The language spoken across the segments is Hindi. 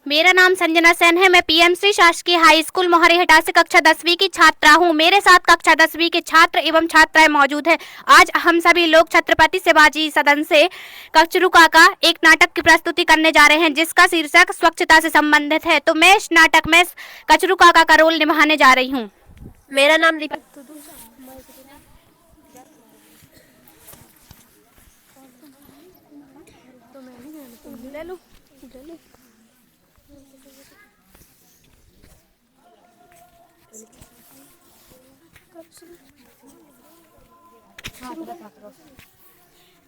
मेरा नाम संजना सेन है। मैं पीएमसी शासकीय हाई स्कूल मोहरीहटा से कक्षा 10वीं की छात्रा हूँ। मेरे साथ कक्षा 10वीं के छात्र एवं छात्राएं मौजूद हैं। आज हम सभी लोग छत्रपति शिवाजी सदन से कचरू काका एक नाटक की प्रस्तुति करने जा रहे हैं, जिसका शीर्षक स्वच्छता से संबंधित है। तो मैं इस नाटक में कचरू काका का रोल निभाने जा रही हूँ। मेरा नाम दीपक।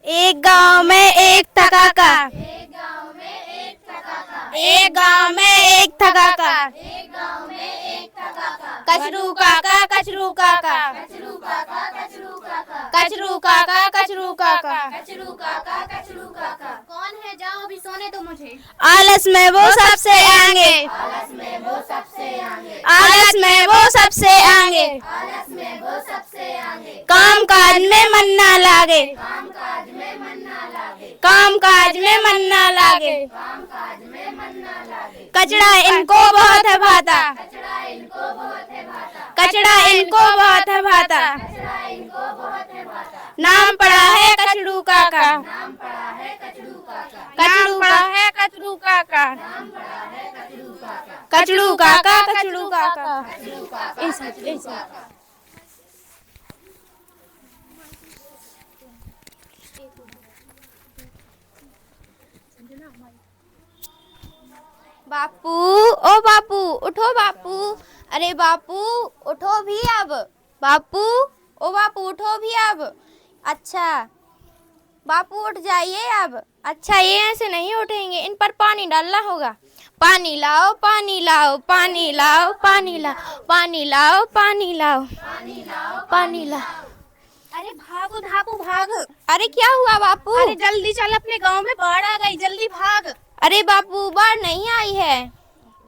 एक गांव में एक था काका, एक गांव में एक था काका, कचरू काका कचरू काका, कचरू काका कचरू काका। कौन है? जाओ अभी सोने दो मुझे। आलस में वो सबसे आगे, आलस में वो सबसे आगे, आलस में वो सबसे आगे, आलस में वो सबसे आगे। काम काज में मन ना लागे, काम काज में मन ना लागे, काम काज में मन ना लागे, काम काज में मन ना लागे। कचड़ा इनको बहुत है भाता, कचड़ा इनको बहुत है भाता, कचड़ा इनको बहुत है भाता, कचड़ा इनको बहुत है भाता। नाम पड़ा है कचरू काका, नाम पड़ा है कचरू काका, कचरू पड़ा है कचरू काका, नाम पड़ा है कचरू काका, कचरू काका कचरू काका, कचरू काका। बापू, ओ बापू उठो बापू, अरे बापू उठो भी अब, बापू ओ बापू उठो भी अब। अच्छा बापू उठ जाइए अब। अच्छा ये ऐसे नहीं उठेंगे, इन पर पानी डालना होगा। पानी लाओ पानी लाओ पानी लाओ पानी लाओ पानी लाओ पानी लाओ पानी लाओ पानी लाओ। अरे भागो धापू भाग। अरे क्या हुआ बापू? अरे जल्दी चल, अपने गांव में बाढ़ आ गई, जल्दी भाग। अरे बापू बाढ़ नहीं आई है,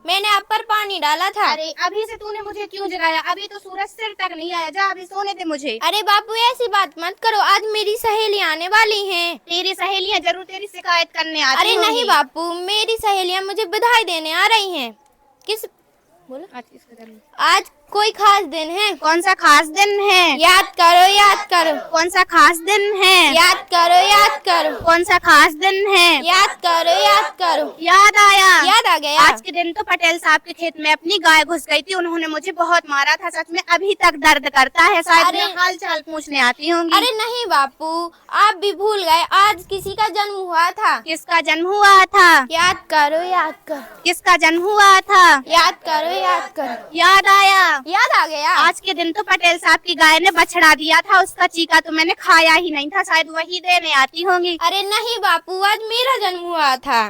मैंने आप पर पानी डाला था। अरे अभी से तूने मुझे क्यों जगाया? अभी तो सूरज सिर तक नहीं आया, जा अभी सोने दे मुझे। अरे बापू ऐसी बात मत करो, आज मेरी सहेलियां आने वाली हैं। तेरी सहेलियां जरूर तेरी शिकायत करने आती होंगी। अरे नहीं बापू, मेरी सहेलियां मुझे बधाई देने आ रही हैं। किस बोलो? आज कोई खास दिन है। कौन सा खास दिन है? याद करो याद करो। कौन सा खास दिन है? याद करो याद करो। कौन सा खास दिन है? याद करो याद करो। याद आया? याद आ गया। आज के दिन तो पटेल साहब के खेत में अपनी गाय घुस गई थी, उन्होंने मुझे बहुत मारा था, सच में अभी तक दर्द करता है। शायद हाल चाल पूछने आती होंगी। अरे नहीं बापू, आप भी भूल गए, आज किसी का जन्म हुआ था। किसका जन्म हुआ था? याद करो याद करो। किसका जन्म हुआ था? याद करो याद करो। याद आया? याद आ गया। आज के दिन तो पटेल साहब की गाय ने बछड़ा दिया था, उसका चीका तो मैंने खाया ही नहीं था, शायद वही देने आती होंगी। अरे नहीं बापू, आज मेरा जन्म हुआ था।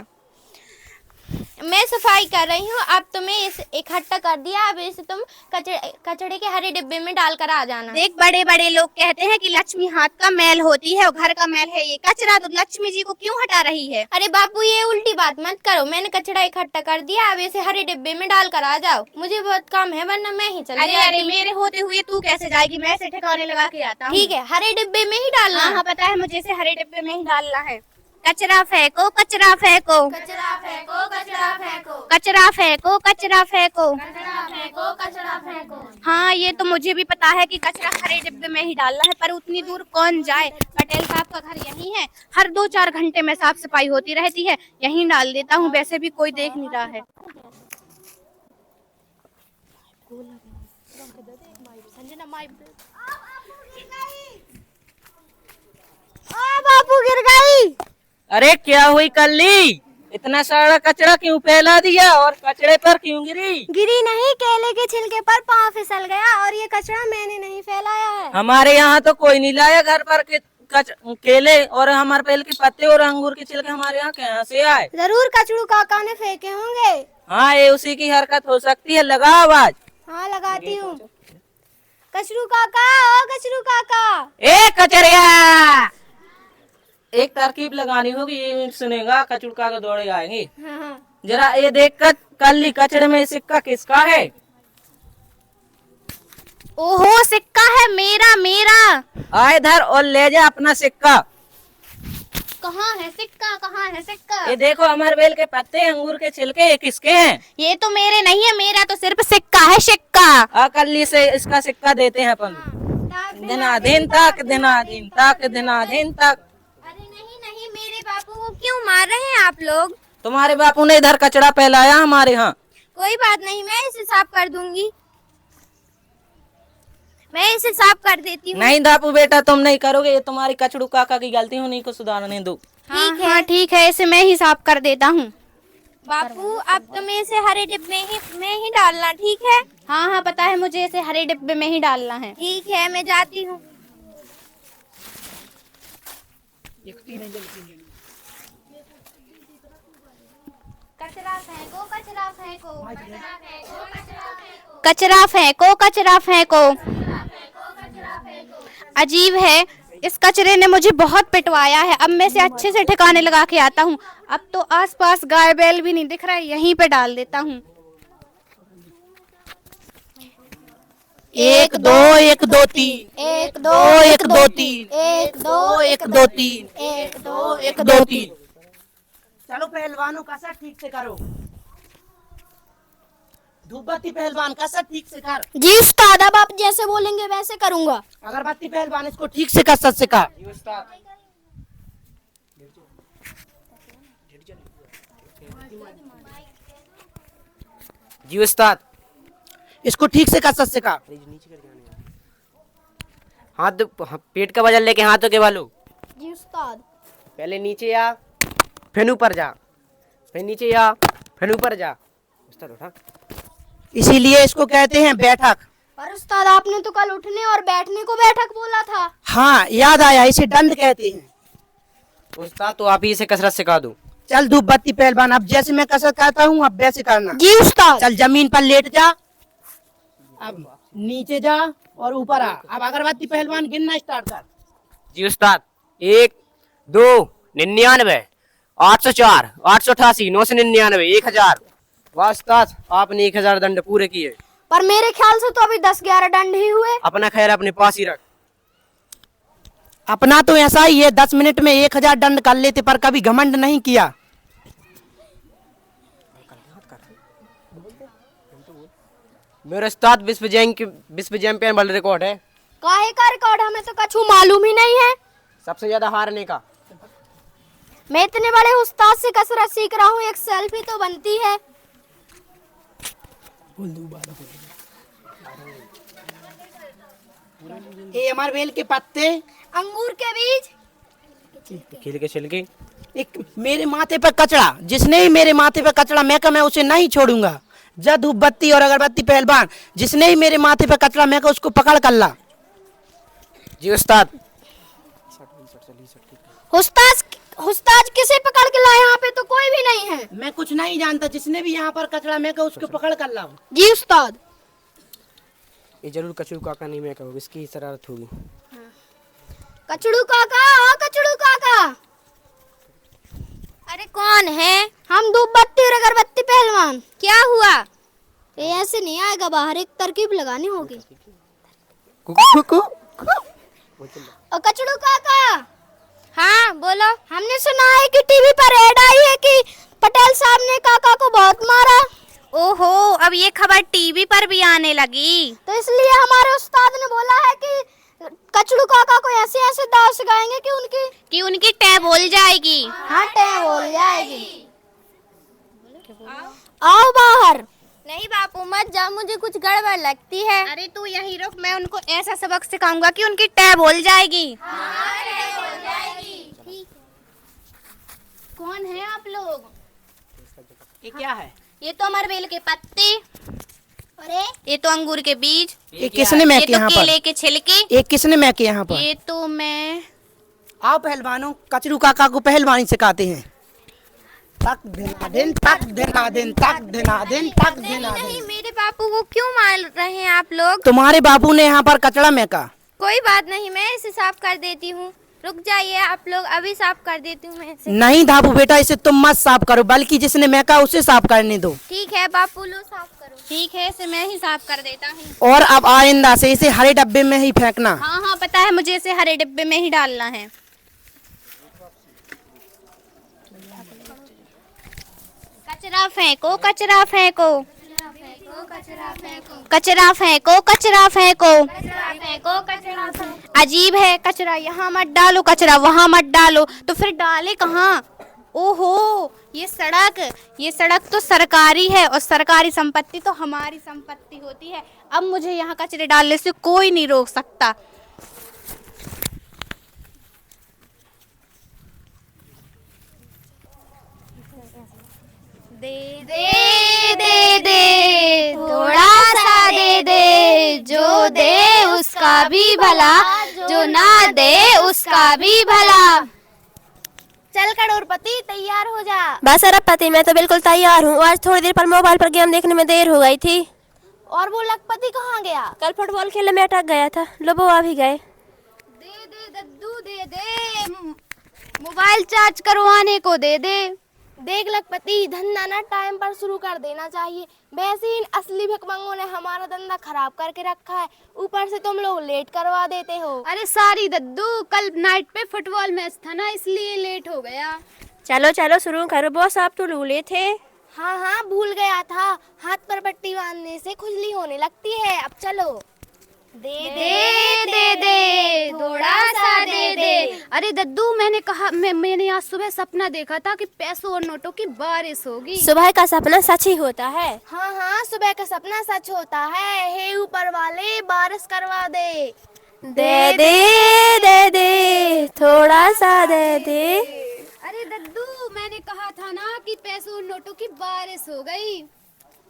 मैं सफाई कर रही हूँ, अब तुम्हें इसे इकट्ठा कर दिया, अब इसे तुम कचड़े के हरे डिब्बे में डालकर आ जाना। देख बड़े बड़े लोग कहते हैं कि लक्ष्मी हाथ का मैल होती है और घर का मैल है ये कचरा, तो लक्ष्मी जी को क्यों हटा रही है? अरे बापू ये उल्टी बात मत करो, मैंने कचड़ा इकट्ठा कर दिया, अब इसे हरे डिब्बे में डालकर आ जाओ, मुझे बहुत काम है वरना मैं ही चली जाती। अरे मेरे होते हुए तू कैसे जाएगी? मैं इसे ठिकाने लगा के आता हूँ। ठीक है, हरे डिब्बे में ही डालना। हाँ पता है मुझे, इसे हरे डिब्बे में ही डालना है। कचरा फेंको कचरा फेंको, कचरा फेंको कचरा फेंको, कचरा फेंको कचरा फेंको, कचरा फेंको कचरा फेंको। हाँ ये तो मुझे भी पता है कि कचरा हरे डिब्बे में ही डालना है, पर उतनी दूर कौन जाए? पटेल साहब का घर यही है, हर 2-4 घंटे में साफ सफाई होती रहती है, यहीं डाल देता हूँ, वैसे भी कोई देख नहीं रहा है। बापू गिर गई। अरे क्या हुई कल्ली? इतना सारा कचरा क्यों फैला दिया और कचड़े पर क्यों गिरी? गिरी नहीं, केले के छिलके पर पाँव फिसल गया, और ये कचरा मैंने नहीं फैलाया है। हमारे यहाँ तो कोई नहीं लाया घर पर केले और हमारे पेड़ के पत्ते और अंगूर के छिलके हमारे यहाँ कहाँ से आए? जरूर कचड़ू काका ने फेंके होंगे। हाँ ये उसी की हरकत हो सकती है, लगा आवाज। हाँ लगाती हूँ। कचड़ू काका, ओ कचड़ू काका। ए कचरिया, एक तरकीब लगानी होगी, ये सुनेगा कचड़का के दौड़े आएंगे। हाँ। जरा ये देख कर कल्ली कचड़े में सिक्का किसका है? ओहो सिक्का है मेरा, मेरा। आ इधर और ले जा अपना सिक्का। कहाँ है सिक्का, कहाँ है सिक्का? ये देखो हमारे बेल के पत्ते, अंगूर के छिलके, ये किसके हैं? ये तो मेरे नहीं है, मेरा तो सिर्फ सिक्का है, सिक्का। अकल्ली से इसका सिक्का देते हैं अपन। दिनादिन तक, दिनादिन तक, दिनादिन तक। अरे नहीं नहीं, मेरे बापू को क्यों मार रहे हैं आप लोग? तुम्हारे बापू ने इधर कचरा फैलाया हमारे यहाँ। कोई बात नहीं, मैं इसे साफ कर दूंगी, मैं इसे साफ कर देती हूँ। नहीं दापू बेटा, तुम नहीं करोगे, ये तुम्हारी कचड़ू काका की गलती, उन्हीं को सुधारने दो। ठीक है, इसे मैं ही साफ कर देता हूँ। बापू अब तुम्हें इसे हरे डिब्बे में ही डालना, ठीक है? हाँ हाँ पता है मुझे, इसे हरे डिब्बे में ही डालना है। ठीक है, मैं जाती हूँ। कचरा फेंको, कचरा फेंको, कचरा फेंको, कचरा फेंको। अजीब है, इस कचरे ने मुझे बहुत पिटवाया है। अब मैं इसे अच्छे से ठिकाने लगा के आता हूँ। अब तो आसपास गाय बैल भी नहीं दिख रहा है, यहीं पे डाल देता हूँ। 1 2 1 2 3 1 2 1 2 3 1 2 1 2 3 1 2 1 2 3। चलो पहलवानों कसर ठीक से करो। धूपबत्ती पहलवान कसर ठीक से कर। जी उस्ताद, अब आप जैसे बोलेंगे वैसे करूंगा। अगरबत्ती पहलवान इसको ठीक से कसर से कर। जी उस्ताद। इसको ठीक से कसर से कर। हाथ पेट का वजन लेके हाथों के बालू। जी उस्ताद। पहले नीचे आ, फिर ऊपर जा, फिर नीचे आ, फिर ऊपर जा। उस्ताद उठा। इसीलिए इसको कहते हैं बैठक। पर उस्ताद आपने तो कल उठने और बैठने को बैठक बोला था। हाँ याद आया, इसे दंड कहते हैं। उस्ताद तो आप ही इसे कसरत सिखा दो। चल धूपबत्ती पहलवान, अब जैसे मैं कसरत करता हूँ अब वैसे करना। जी उस्ताद। चल जमीन पर लेट जा, अब नीचे जा और ऊपर आ। अब अगरबत्ती पहलवान गिनना स्टार्ट कर। जी उस्ताद। 1 2 99 804 888 999 1000। वाह उस्ताद, आपने 1000 दंड पूरे किए। पर मेरे ख्याल से तो अभी 10-11 दंड ही हुए। अपना खैर अपने पास ही रख। अपना तो ऐसा ही है, 10 मिनट में 1000 दंड कर लेते, पर कभी घमंड नहीं किया। मेरा उस्ताद विश्व चैंपियन वर्ल्ड रिकॉर्ड है। काहे का रिकॉर्ड? हमें तो कछु मालूम ही नहीं है। सबसे ज्यादा हारने का। मैं इतने बड़े उस्ताद से कसरत सीख रहा हूँ, एक सेल्फी तो बनती है। ये हमारे बेल के पत्ते, अंगूर के बीज, खिल के छिलके। एक मेरे माथे पर कचड़ा, जिसने ही मेरे माथे पर कचड़ा मैं उसे नहीं छोड़ूंगा। जब धूपबत्ती और अगरबत्ती पहलवान, जिसने ही मेरे माथे पर कचड़ा मैं उसको पकड़ कर ला। जी उस्ताद। उस्ताद किसे पकड़ के लाए? यहाँ पे तो कोई भी नहीं है। मैं कुछ नहीं जानता, जिसने भी यहाँ पर कचड़ा मैं उसको पकड़ कर लाऊं। जी उस्ताद। ये जरूर कचरू काका नहीं मैं कहूँ, इसकी शरारत होगी। कचड़ू काका, हाँ कचड़ू काका। अरे कौन है? हम धूपबत्ती और अगरबत्ती पहलवान। क्या हुआ? ये ऐसे नहीं आएगा, बाहर एक तरकीब लगानी होगी। कचड़ू काका। हाँ बोलो। हमने सुना है कि टीवी पर ऐड आई है कि पटेल साहब ने काका को बहुत मारा। ओहो, अब ये खबर टीवी पर भी आने लगी, तो इसलिए हमारे उस्ताद ने बोला है कि कचड़ू काका को ऐसे ऐसे दाव सिखाएंगे कि उनकी टै बोल जाएगी। हाँ टै बोल जाएगी। आओ बाहर। नहीं बापू मत जाओ, मुझे कुछ गड़बड़ लगती है। अरे तू यहीं रुक, मैं उनको ऐसा सबक सिखाऊंगा कि उनकी टै बोल जाएगी। हाँ, टै बोल जाएगी। ठीक है। कौन है आप लोग? ये क्या है? ये तो हमारे बेल के पत्ते, अरे ये तो अंगूर के बीज, ये किसने मैं ये यहाँ तो पर? केले के छिलके, ये किसने मैं के यहाँ पर? ये तो मैं। आओ पहलवानों, कचरू काका को पहलवानी सिखाते हैं। तक देना दिन, तक देना दिन, तक देना दिन, तक देना दिन। नहीं, मेरे बापू को क्यों मार रहे हैं आप लोग? तुम्हारे बापू ने यहाँ पर कचड़ा मेका। कोई बात नहीं, मैं इसे साफ कर देती हूँ। रुक जाइए आप लोग, अभी साफ कर देती हूँ मैं इसे। नहीं धाबू बेटा, इसे तुम मत साफ करो, बल्कि जिसने मेका उसे साफ करने दो। ठीक है बापू, लो साफ करो। ठीक है, इसे मैं ही साफ कर देता हूँ। और अब आइंदा से इसे हरे डब्बे में ही फेंकना। हाँ हाँ पता है मुझे, इसे हरे डिब्बे में ही डालना है। कचरा फेंको, कचरा फेंको, कचरा फेंको, कचरा फेंको, कचरा फेंको। अजीब है, कचरा यहाँ मत डालो, कचरा वहाँ मत डालो, तो फिर डाले कहाँ? ओहो, ये सड़क तो सरकारी है और सरकारी संपत्ति तो हमारी संपत्ति होती है। अब मुझे यहाँ कचरे डालने से कोई नहीं रोक सकता। दे दे दे दे थोड़ा सा दे दे, जो दे उसका भी भला, जो ना दे उसका भी भला। चल करोड़पति, तैयार हो जा। बस अरबपति, मैं तो बिल्कुल तैयार हूँ। आज थोड़ी देर पर मोबाइल पर गेम देखने में देर हो गई थी। और वो लखपति कहाँ गया? कल फुटबॉल खेलने में अटक गया था। लो वो आ भी गए। दे दे दद्दू, दे दे, मोबाइल चार्ज करवाने को दे दे। देख लखपति, धंधा ना टाइम पर शुरू कर देना चाहिए। वैसे ही इन असली भिखमंगों ने हमारा धंधा खराब करके रखा है, ऊपर से तुम लोग लेट करवा देते हो। अरे सारी दद्दू, कल नाइट पे फुटबॉल मैच था ना, इसलिए लेट हो गया। चलो चलो शुरू करो बॉस, आप तो भूले थे। हाँ हाँ, भूल गया था। हाथ पर पट्टी बांधने से खुजली होने लगती है। अब चलो। दे दे दे दे थोड़ा सा दे दे। अरे दद्दू, मैंने आज सुबह सपना देखा था कि पैसों और नोटों की बारिश होगी। सुबह का सपना सच ही होता है। हाँ हाँ, सुबह का सपना सच होता है। हे ऊपर वाले, बारिश करवा दे। दे दे थोड़ा सा दे दे। अरे दद्दू, मैंने कहा था ना कि पैसों और नोटों की बारिश हो गई।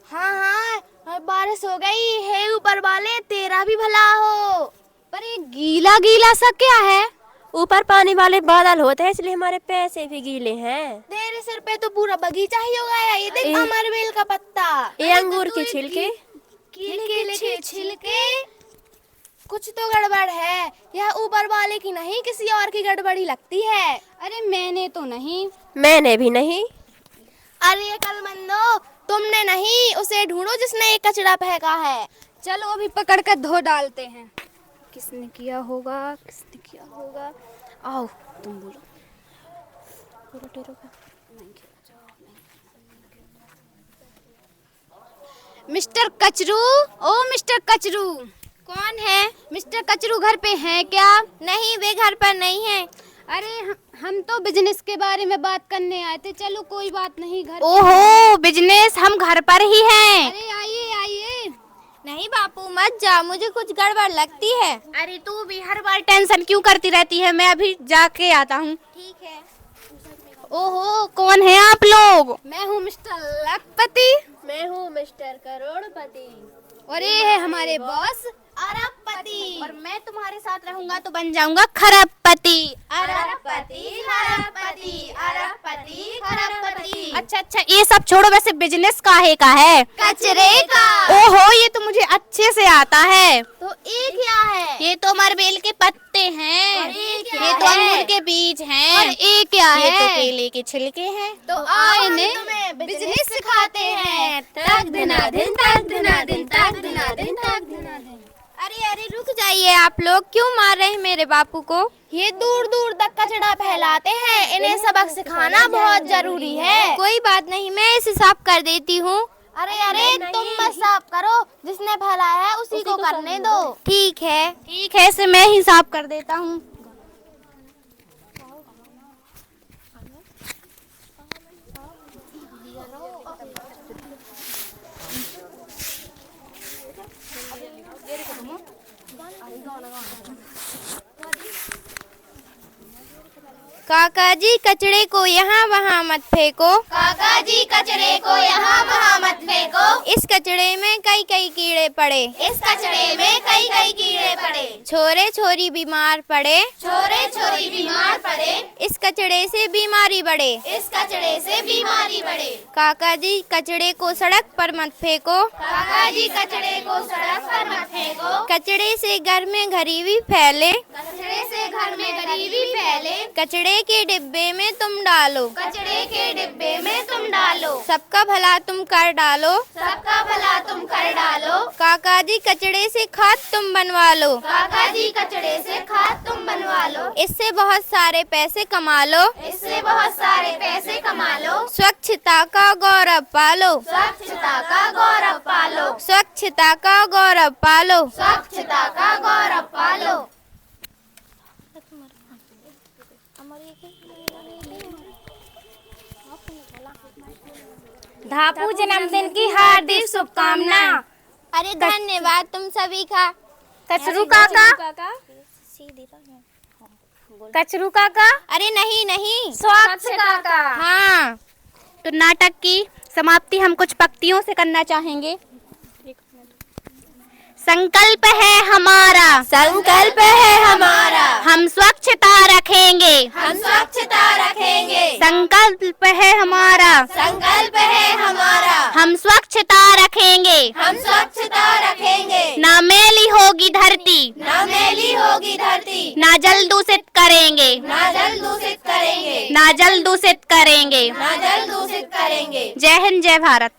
हाँ हाँ, बारिश हो गई। हे ऊपर वाले, तेरा भी भला हो। पर ये गीला गीला सा क्या है? ऊपर पानी वाले बादल होते हैं, इसलिए हमारे पैसे भी गीले हैं। तेरे सिर पे तो पूरा बगीचा ही हो गया। ये देख, अमरवेल का पत्ता, ये अंगूर के छिलके, केले के छिलके। कुछ तो गड़बड़ है। यह ऊपर वाले की नहीं, किसी और की गड़बड़ी लगती है। अरे मैंने तो नहीं। मैंने भी नहीं। अरे कलमंदो, तुमने नहीं, उसे ढूंढो जिसने ये कचरा फेंका है। चलो अभी पकड़ कर धो डालते हैं। किसने किया होगा, किसने किया होगा? आओ तुम बोलो। मिस्टर कचरू, ओ मिस्टर कचरू। कौन है? मिस्टर कचरू घर पे हैं क्या? नहीं, वे घर पर नहीं है। अरे हम तो बिजनेस के बारे में बात करने आए थे। चलो कोई बात नहीं, घर। ओहो, बिजनेस, हम घर पर ही हैं। अरे आइए आइए। नहीं बापू, मत जा, मुझे कुछ गड़बड़ लगती है। अरे तू भी हर बार टेंशन क्यों करती रहती है? मैं अभी जाके आता हूँ। ठीक है। ओहो, कौन है आप लोग? मैं हूँ मिस्टर लखपति। मैं हूँ मिस्टर करोड़पति। और ये है हमारे बॉस अरबपति। और मैं तुम्हारे साथ रहूंगा तो बन जाऊंगा खरबपति। अरबपति, खरबपति, अरबपति, खरबपति। अच्छा, ये सब छोड़ो, वैसे बिजनेस काहे का है? कचरे का। ओहो, ये तो मुझे अच्छे से आता है। तो ये क्या है? ये तो अमरवेल के पत्ते हैं। ये तो अंगूर के बीज हैं। और ये क्या है? ये तो केले के छिलके हैं। तो आओ इन्हें बिजनेस सिखाते हैं। तक दिना दिन, तक दिना दिन, तक दिना दिन, तक दिना दिन। अरे रुक जाइए, आप लोग क्यों मार रहे हैं मेरे बापू को? ये दूर दूर तक कचरा फैलाते हैं, इन्हें सबक सिखाना बहुत जरूरी है। कोई बात नहीं, मैं इसे साफ कर देती हूँ। अरे तुम मत साफ करो, जिसने फैलाया है उसी को करने दो। ठीक है, इसे मैं ही साफ कर देता हूँ। काका जी, कचड़े को यहाँ वहाँ मत फेंको। काका जी, कचड़े को यहाँ वहाँ मत फेंको। इस कचड़े में कई कई कीड़े पड़े। इस कचड़े में कई कई कीड़े पड़े। छोरे छोरी बीमार पड़े। छोरे छोरी बीमार पड़े। इस कचड़े से बीमारी बढ़े। इस कचड़े से बीमारी बढ़े। काका जी, कचड़े को सड़क पर मत फेंको। काका जी, कचड़े को सड़क पर मत फेंको। कचड़े से घर में गरीबी फैले। कचड़े से घर में गरीबी फैले। कचड़े के डिब्बे में तुम डालो। कचड़े के डिब्बे में तुम डालो। सबका भला तुम कर डालो। सबका भला तुम कर डालो। काका काका जी कचड़े से खाद तुम बनवा लो। काका जी कचड़े से खाद तुम बनवा लो। इससे बहुत सारे पैसे कमा लो। इससे बहुत सारे पैसे कमा लो। स्वच्छता का गौरव पालो। स्वच्छता का गौरव पालो। स्वच्छता का गौरव पालो। स्वच्छता का गौरव पालो। धापू जन्मदिन की हार्दिक शुभकामना। अरे धन्यवाद तुम सभी का। कचरू काका, कचरू काका, अरे नहीं नहीं, स्वच्छ काका। हाँ। तो नाटक की समाप्ति हम कुछ पंक्तियों से करना चाहेंगे। संकल्प है हमारा, संकल्प है हमारा, हम स्वच्छता रखेंगे। हम स्वच्छता रखेंगे। संकल्प है हमारा, संकल्प है हमारा, हम स्वच्छता रखेंगे। हम स्वच्छता रखेंगे। ना मैली होगी धरती, ना मैली होगी धरती, ना जल दूषित करेंगे। ना जल दूषित करेंगे। ना जल दूषित करेंगे। ना जल दूषित करेंगे। जय हिंद, जय भारत।